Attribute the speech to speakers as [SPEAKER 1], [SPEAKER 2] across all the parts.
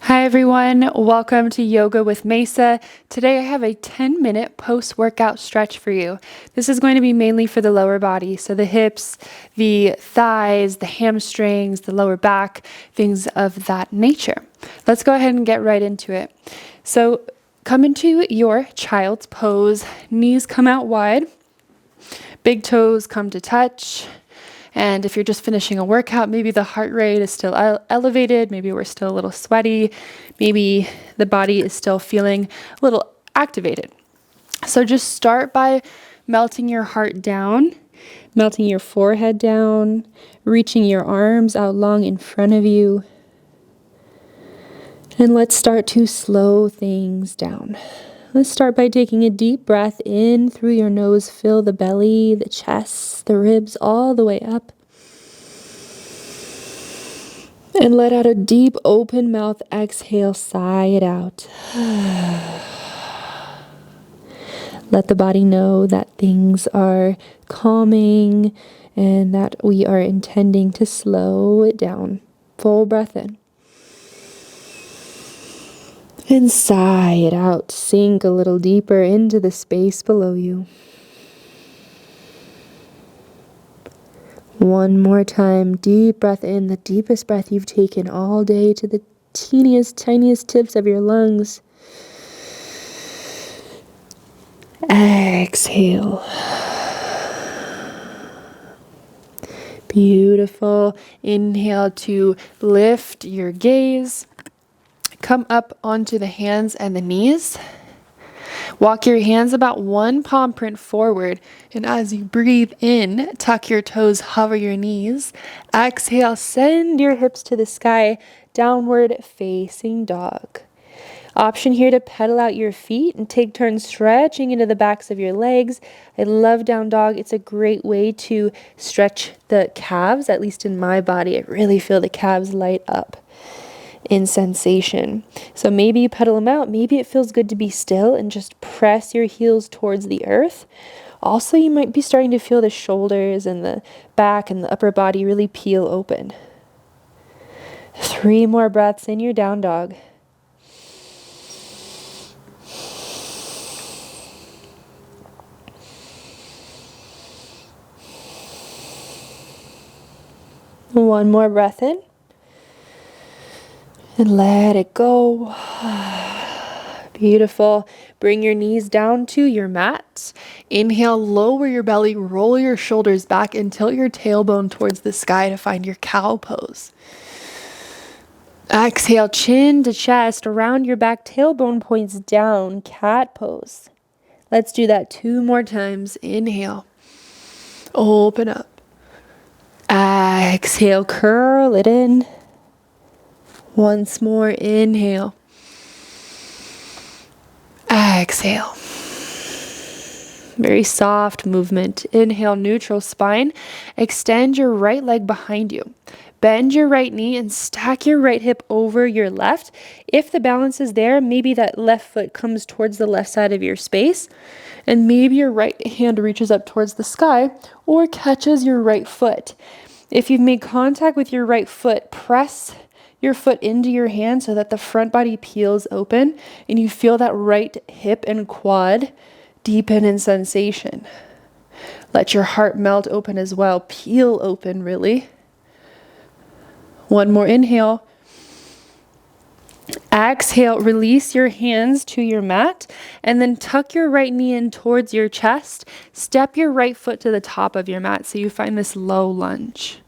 [SPEAKER 1] Hi everyone, welcome to Yoga with Mesa. Today I have a 10-minute post-workout stretch for you. This is going to be mainly for the lower body, so the hips, the thighs, the hamstrings, the lower back, things of that nature. Let's go ahead and get right into it. So come into your child's pose, knees come out wide, big toes come to touch. And if you're just finishing a workout, maybe the heart rate is still elevated, maybe we're still a little sweaty, maybe the body is still feeling a little activated. So just start by melting your heart down, melting your forehead down, reaching your arms out long in front of you. And let's start to slow things down. Let's start by taking a deep breath in through your nose. Fill the belly, the chest, the ribs, all the way up. And let out a deep open mouth exhale, sigh it out. Let the body know that things are calming and that we are intending to slow it down. Full breath in. And sigh it out. Sink a little deeper into the space below you. One more time. Deep breath in, the deepest breath you've taken all day to the teeniest, tiniest tips of your lungs. Exhale. Beautiful. Inhale to lift your gaze. Come up onto the hands and the knees. Walk your hands about one palm print forward, and as you breathe in, tuck your toes, hover your knees. Exhale, send your hips to the sky, downward facing dog. Option here to pedal out your feet and take turns stretching into the backs of your legs. I love down dog. It's a great way to stretch the calves, at least in my body. I really feel the calves light up in sensation. So maybe you pedal them out. Maybe it feels good to be still and just press your heels towards the earth. Also, you might be starting to feel the shoulders and the back and the upper body really peel open. 3 more breaths in your down dog. One more breath in. And let it go. Beautiful. Bring your knees down to your mat. Inhale, lower your belly, roll your shoulders back and tilt your tailbone towards the sky to find your cow pose. Exhale, chin to chest, around your back, tailbone points down, cat pose. Let's do that 2 more times. Inhale, open up. Exhale, curl it in. Once more, inhale. Exhale. Very soft movement. Inhale, neutral spine. Extend your right leg behind you. Bend your right knee and stack your right hip over your left. If the balance is there, maybe that left foot comes towards the left side of your space. And maybe your right hand reaches up towards the sky or catches your right foot. If you've made contact with your right foot, press your foot into your hand so that the front body peels open and you feel that right hip and quad deepen in sensation. Let your heart melt open as well. Peel open, really. One more inhale. Exhale, release your hands to your mat and then tuck your right knee in towards your chest. Step your right foot to the top of your mat so you find this low lunge.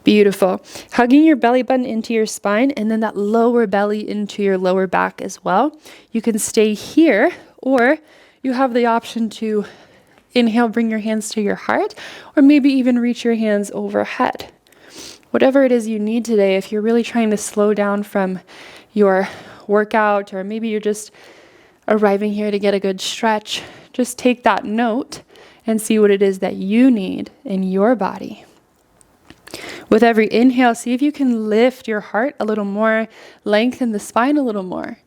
[SPEAKER 1] Beautiful. Hugging your belly button into your spine and then that lower belly into your lower back as well. You can stay here or you have the option to inhale, bring your hands to your heart, or maybe even reach your hands overhead. Whatever it is you need today, if you're really trying to slow down from your workout or maybe you're just arriving here to get a good stretch, just take that note and see what it is that you need in your body. With every inhale, see if you can lift your heart a little more, lengthen the spine a little more.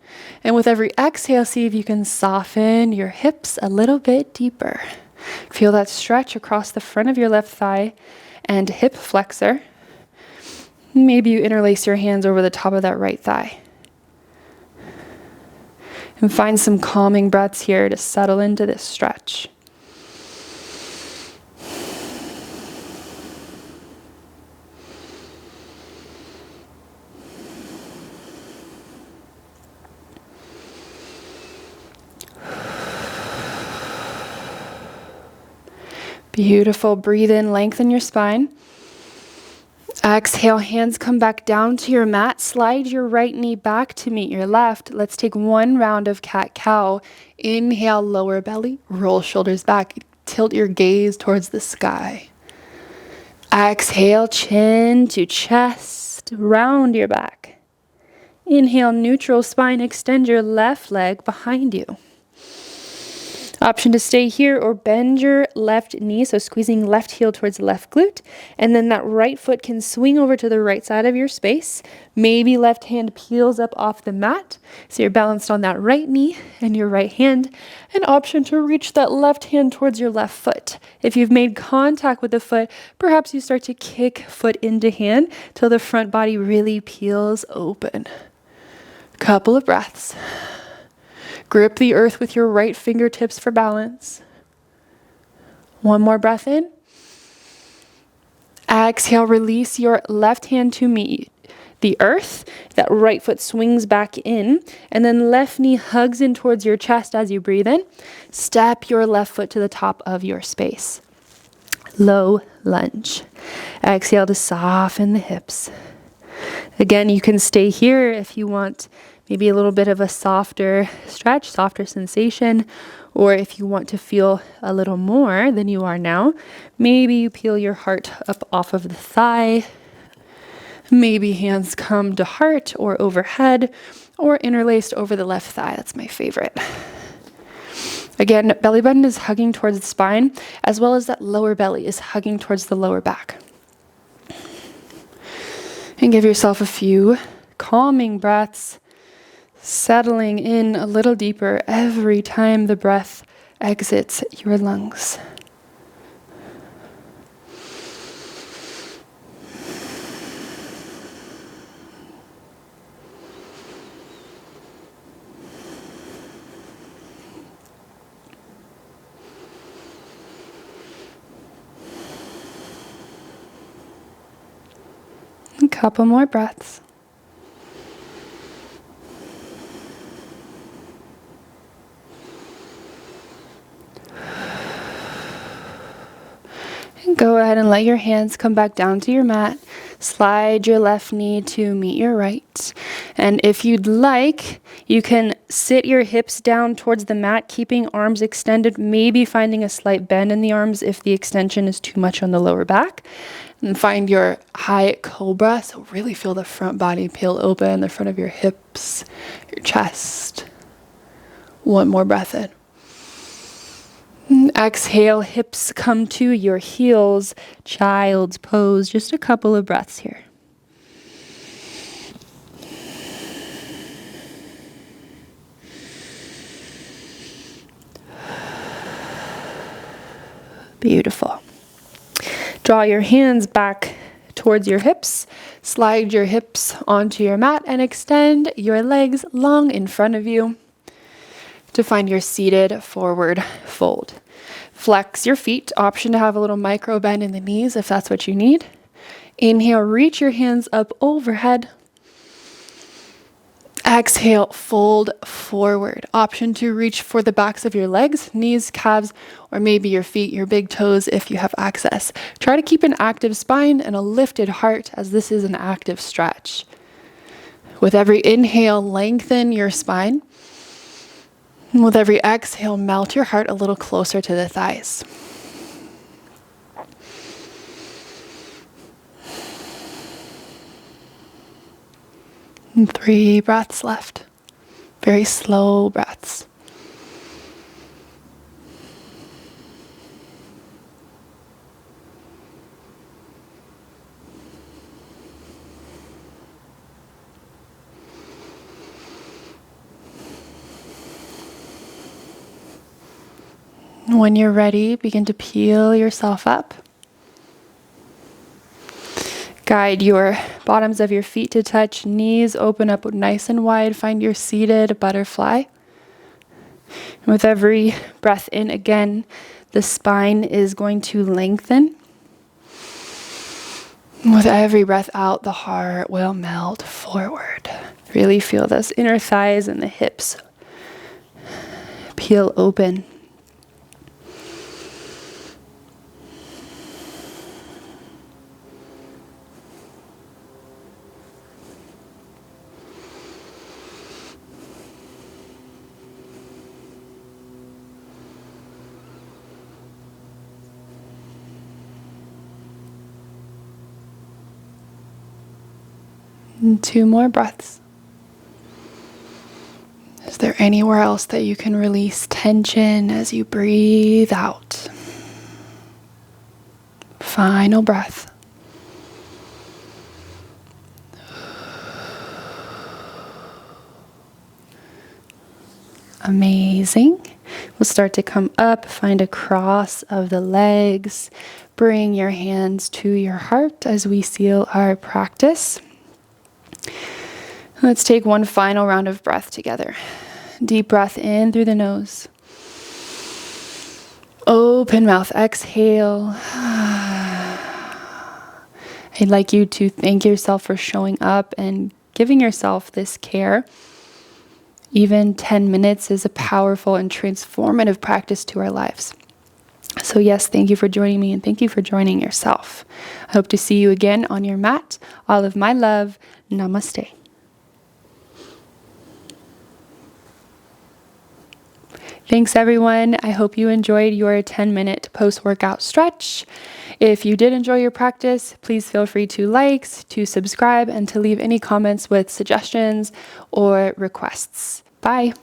[SPEAKER 1] And with every exhale, see if you can soften your hips a little bit deeper. Feel that stretch across the front of your left thigh and hip flexor. Maybe you interlace your hands over the top of that right thigh. And find some calming breaths here to settle into this stretch. Beautiful. Breathe in, lengthen your spine. Exhale, hands come back down to your mat. Slide your right knee back to meet your left. Let's take one round of cat-cow. Inhale, lower belly, roll shoulders back. Tilt your gaze towards the sky. Exhale, chin to chest, round your back. Inhale, neutral spine, extend your left leg behind you. Option to stay here or bend your left knee, so squeezing left heel towards the left glute, and then that right foot can swing over to the right side of your space. Maybe left hand peels up off the mat, so you're balanced on that right knee and your right hand. An option to reach that left hand towards your left foot. If you've made contact with the foot, perhaps you start to kick foot into hand till the front body really peels open. Couple of breaths. Grip the earth with your right fingertips for balance. One more breath in. Exhale, release your left hand to meet the earth. That right foot swings back in, and then left knee hugs in towards your chest as you breathe in. Step your left foot to the top of your space. Low lunge. Exhale to soften the hips. Again, you can stay here if you want maybe a little bit of a softer stretch, softer sensation, or if you want to feel a little more than you are now, maybe you peel your heart up off of the thigh. Maybe hands come to heart or overhead or interlaced over the left thigh. That's my favorite. Again, belly button is hugging towards the spine, as well as that lower belly is hugging towards the lower back. And give yourself a few calming breaths, settling in a little deeper every time the breath exits your lungs. A couple more breaths. And go ahead and let your hands come back down to your mat. Slide your left knee to meet your right. And if you'd like, you can sit your hips down towards the mat, keeping arms extended, maybe finding a slight bend in the arms if the extension is too much on the lower back. And find your high cobra, so really feel the front body peel open, the front of your hips, your chest. One more breath in. Exhale, hips come to your heels, child's pose. Just a couple of breaths here. Beautiful. Draw your hands back towards your hips. Slide your hips onto your mat and extend your legs long in front of you to find your seated forward fold. Flex your feet. Option to have a little micro bend in the knees if that's what you need. Inhale, reach your hands up overhead. Exhale, fold forward. Option to reach for the backs of your legs, knees, calves, or maybe your feet, your big toes if you have access. Try to keep an active spine and a lifted heart as this is an active stretch. With every inhale, lengthen your spine. And with every exhale, melt your heart a little closer to the thighs. And 3 breaths left. Very slow breaths. When you're ready, begin to peel yourself up. Guide your bottoms of your feet to touch, knees open up nice and wide. Find your seated butterfly. With every breath in, again, the spine is going to lengthen. With every breath out, the heart will melt forward. Really feel those inner thighs and the hips peel open. And 2 more breaths. Is there anywhere else that you can release tension as you breathe out? Final breath. Amazing. We'll start to come up, find a cross of the legs. Bring your hands to your heart as we seal our practice. Let's take one final round of breath together. Deep breath in through the nose. Open mouth, exhale. I'd like you to thank yourself for showing up and giving yourself this care. Even 10 minutes is a powerful and transformative practice to our lives. So yes, thank you for joining me and thank you for joining yourself. I hope to see you again on your mat. All of my love. Namaste. Thanks everyone. I hope you enjoyed your 10-minute post-workout stretch. If you did enjoy your practice, please feel free to like, to subscribe, and to leave any comments with suggestions or requests. Bye.